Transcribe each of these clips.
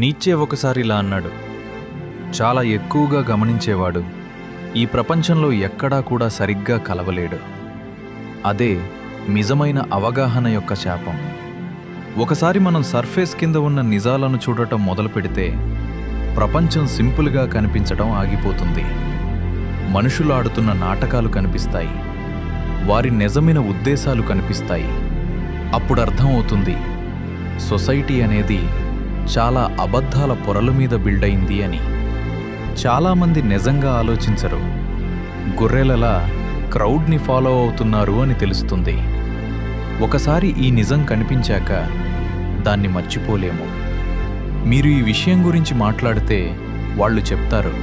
నీత్సే ఒకసారి ఇలా అన్నాడు, చాలా ఎక్కువగా గమనించేవాడు ఈ ప్రపంచంలో ఎక్కడా కూడా సరిగ్గా కలవలేడు. అదే నిజమైన అవగాహన యొక్క శాపం. ఒకసారి మనం సర్ఫేస్ కింద ఉన్న నిజాలను చూడటం మొదలు పెడితే ప్రపంచం సింపుల్గా కనిపించడం ఆగిపోతుంది. మనుషులు ఆడుతున్న నాటకాలు కనిపిస్తాయి, వారి నిజమైన ఉద్దేశాలు కనిపిస్తాయి. అప్పుడు అర్థమవుతుంది సొసైటీ అనేది చాలా అబద్ధాల పొరల మీద బిల్డ్ అయింది అని. చాలామంది నిజంగా ఆలోచించరు, గొర్రెలలా క్రౌడ్ని ఫాలో అవుతున్నారు అని తెలుస్తుంది. ఒకసారి ఈ నిజం కనిపించాక దాన్ని మర్చిపోలేము. మీరు ఈ విషయం గురించి మాట్లాడితే వాళ్ళు చెప్తారు,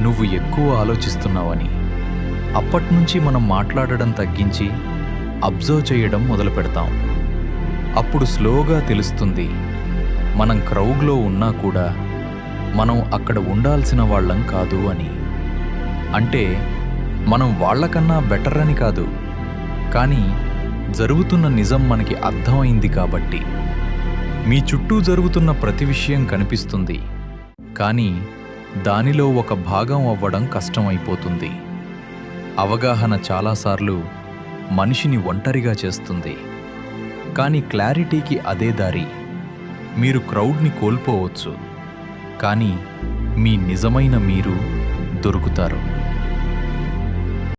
నువ్వు ఎక్కువ ఆలోచిస్తున్నావని. అప్పట్నుంచి మనం మాట్లాడడం తగ్గించి అబ్జర్వ్ చేయడం మొదలు పెడతాం. అప్పుడు స్లోగా తెలుస్తుంది, మనం క్రౌడ్లో ఉన్నా కూడా మనం అక్కడ ఉండాల్సిన వాళ్ళం కాదు అని. అంటే మనం వాళ్ళకన్నా బెటర్ అని కాదు, కానీ జరుగుతున్న నిజం మనకి అర్థమైంది కాబట్టి. మీ చుట్టూ జరుగుతున్న ప్రతి విషయం కనిపిస్తుంది, కానీ దానిలో ఒక భాగం అవ్వడం కష్టమైపోతుంది. అవగాహన చాలాసార్లు మనిషిని ఒంటరిగా చేస్తుంది, కానీ క్లారిటీకి అదే దారి. మీరు క్రౌడ్ని కోల్పోవచ్చు, కానీ మీ నిజమైన మీరు దొరుకుతారు.